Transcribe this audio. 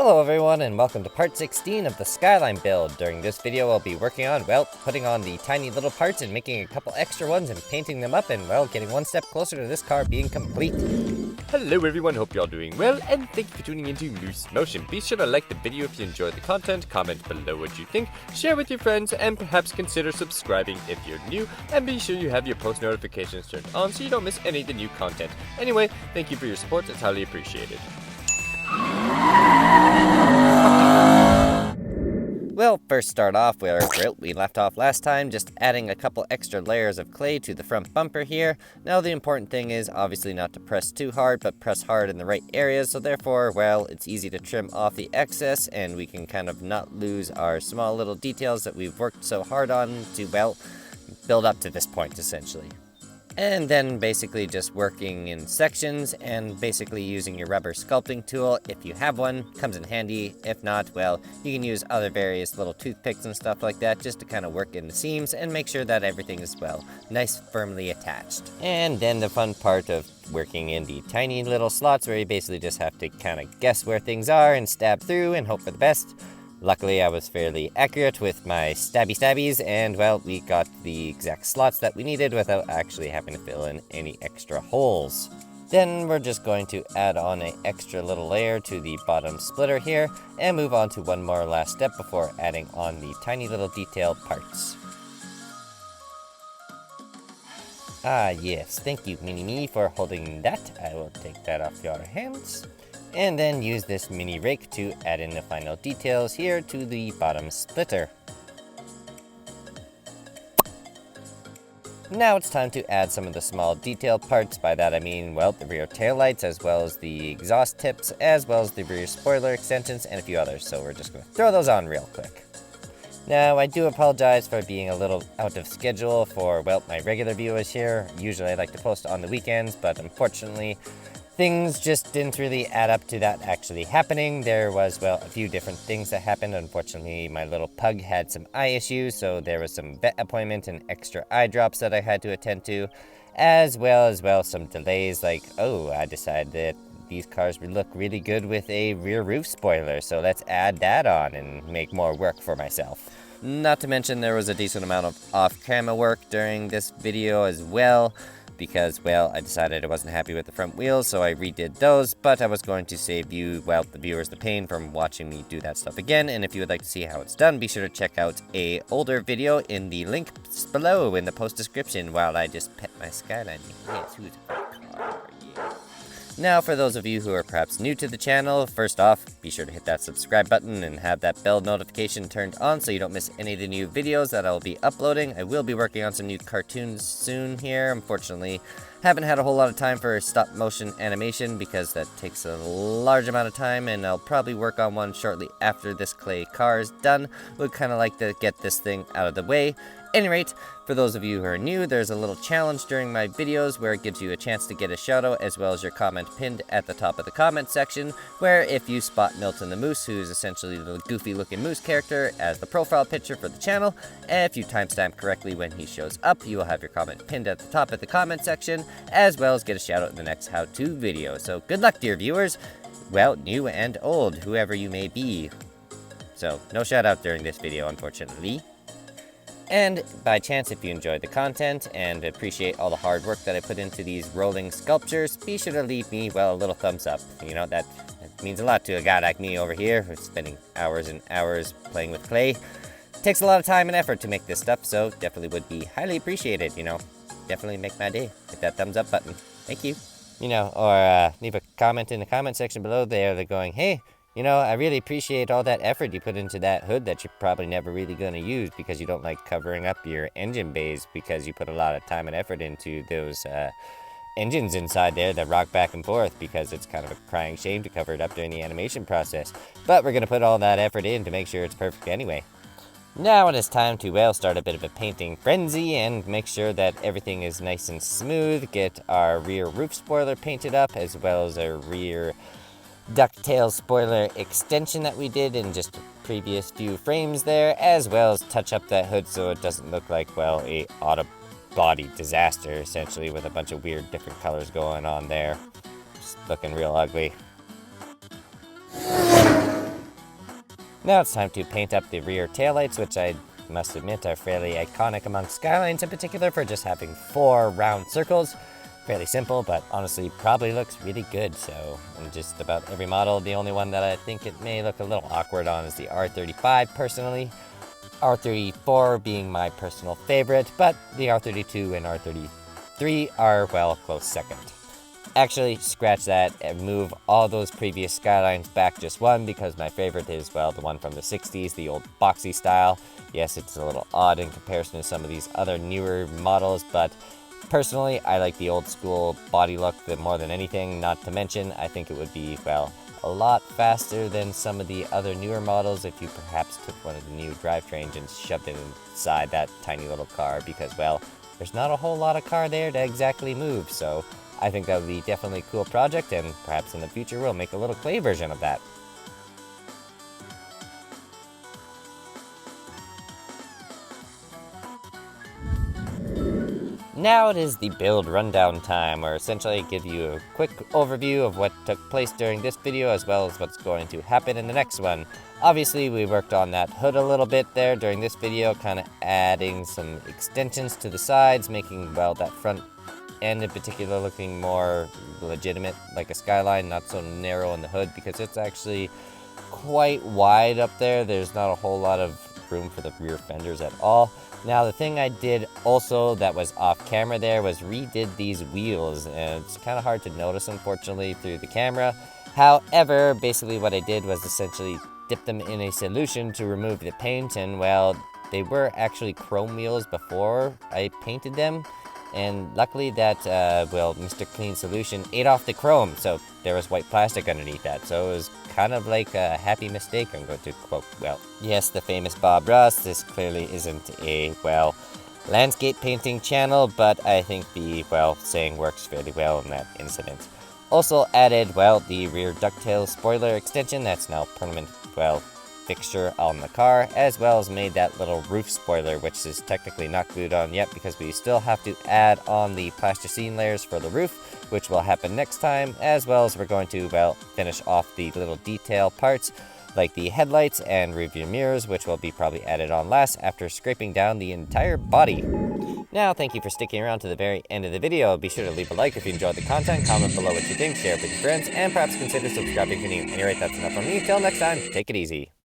Hello everyone and welcome to part 16 of the Skyline build. During this video I'll be working on, putting on the tiny little parts and making a couple extra ones and painting them up and, getting one step closer to this car being complete. Hello everyone, hope you're doing well, and thank you for tuning into Moose Motion. Be sure to like the video if you enjoyed the content, comment below what you think, share with your friends, and perhaps consider subscribing if you're new, and be sure you have your post notifications turned on so you don't miss any of the new content. Anyway, thank you for your support, it's highly appreciated. Well, first start off where we left off last time, just adding a couple extra layers of clay to the front bumper here. Now the important thing is obviously not to press too hard, but press hard in the right areas, so therefore, it's easy to trim off the excess and we can kind of not lose our small little details that we've worked so hard on to, build up to this point essentially. And then basically just working in sections and basically using your rubber sculpting tool. If you have one, comes in handy. If not, you can use other various little toothpicks and stuff like that just to kind of work in the seams and make sure that everything is, nice firmly attached. And then the fun part of working in the tiny little slots where you basically just have to kind of guess where things are and stab through and hope for the best. Luckily, I was fairly accurate with my stabbies, and we got the exact slots that we needed without actually having to fill in any extra holes. Then we're just going to add on an extra little layer to the bottom splitter here, and move on to one more last step before adding on the tiny little detailed parts. Ah yes, thank you Mini-Me for holding that. I will take that off your hands. And then use this mini rake to add in the final details here to the bottom splitter. Now it's time to add some of the small detail parts. By that I mean, the rear taillights, as well as the exhaust tips, as well as the rear spoiler extensions, and a few others. So we're just going to throw those on real quick. Now, I do apologize for being a little out of schedule for, my regular viewers here. Usually I like to post on the weekends, but unfortunately, things just didn't really add up to that actually happening. There was, a few different things that happened. Unfortunately, my little pug had some eye issues, so there was some vet appointment and extra eye drops that I had to attend to, as well some delays, I decided that these cars would look really good with a rear roof spoiler, so let's add that on and make more work for myself. Not to mention there was a decent amount of off-camera work during this video as well, because, I decided I wasn't happy with the front wheels, so I redid those, but I was going to save you, the viewers, the pain from watching me do that stuff again, and if you would like to see how it's done, be sure to check out a older video in the link below in the post description while I just pet my Skyline. Yes, who's a great car, yeah. Now, for those of you who are perhaps new to the channel, first off, be sure to hit that subscribe button and have that bell notification turned on so you don't miss any of the new videos that I'll be uploading. I will be working on some new cartoons soon here. Unfortunately, haven't had a whole lot of time for stop motion animation because that takes a large amount of time, and I'll probably work on one shortly after this clay car is done. Would kind of like to get this thing out of the way. Any rate, for those of you who are new, there's a little challenge during my videos where it gives you a chance to get a shoutout as well as your comment pinned at the top of the comment section, where if you spot Milton the Moose, who's essentially the goofy looking moose character, as the profile picture for the channel, and if you timestamp correctly when he shows up, you will have your comment pinned at the top of the comment section, as well as get a shoutout in the next how-to video. So good luck, dear viewers, new and old, whoever you may be. So no shoutout during this video, unfortunately. And by chance, if you enjoyed the content and appreciate all the hard work that I put into these rolling sculptures, be sure to leave me, a little thumbs up. That means a lot to a guy like me over here who's spending hours and hours playing with clay. It takes a lot of time and effort to make this stuff, so definitely would be highly appreciated, Definitely make my day. Hit that thumbs up button. Thank you. Or leave a comment in the comment section below there. They're going, hey, I really appreciate all that effort you put into that hood that you're probably never really going to use because you don't like covering up your engine bays because you put a lot of time and effort into those engines inside there that rock back and forth because it's kind of a crying shame to cover it up during the animation process. But we're going to put all that effort in to make sure it's perfect anyway. Now it is time to, start a bit of a painting frenzy and make sure that everything is nice and smooth. Get our rear roof spoiler painted up as well as our rear ducktail spoiler extension that we did in just the previous few frames there, as well as touch up that hood so it doesn't look like, a auto body disaster, essentially, with a bunch of weird different colors going on there. Just looking real ugly. Now it's time to paint up the rear taillights, which I must admit are fairly iconic among Skylines in particular for just having 4 round circles. Fairly simple, but honestly probably looks really good. So in just about every model, the only one that I think it may look a little awkward on is the R35 personally. R34 being my personal favorite, but the R32 and R33 are, well, close second. Actually, scratch that and move all those previous Skylines back just one, because my favorite is, well, the one from the 60s, the old boxy style. Yes, it's a little odd in comparison to some of these other newer models, but personally, I like the old school body look more than anything. Not to mention, I think it would be, well, a lot faster than some of the other newer models if you perhaps took one of the new drivetrains and shoved it inside that tiny little car, because, well, there's not a whole lot of car there to exactly move. So I think that would be definitely a cool project, and perhaps in the future we'll make a little clay version of that. Now it is the build rundown time, where essentially I give you a quick overview of what took place during this video as well as what's going to happen in the next one. Obviously we worked on that hood a little bit there during this video, kind of adding some extensions to the sides, making, well, that front end in particular looking more legitimate, like a Skyline, not so narrow in the hood, because it's actually quite wide up there. There's not a whole lot of room for the rear fenders at all. Now the thing I did also that was off camera there was redid these wheels, and it's kind of hard to notice unfortunately through the camera. However, basically what I did was essentially dip them in a solution to remove the paint, and well, they were actually chrome wheels before I painted them. And luckily that, well, Mr. Clean Solution ate off the chrome, so there was white plastic underneath that. So it was kind of like a happy mistake, I'm going to quote. Well, yes, the famous Bob Ross. This clearly isn't a, well, landscape painting channel, but I think the, well, saying works fairly well in that incident. Also added, well, the rear ducktail spoiler extension that's now permanent, well, fixture on the car, as well as made that little roof spoiler, which is technically not glued on yet because we still have to add on the plasticine layers for the roof, which will happen next time, as well as we're going to, well, finish off the little detail parts like the headlights and rearview mirrors, which will be probably added on last after scraping down the entire body. Now, thank you for sticking around to the very end of the video. Be sure to leave a like if you enjoyed the content, comment below what you think, share it with your friends, and perhaps consider subscribing if you're new. Anyway, that's enough from me. Till next time, take it easy.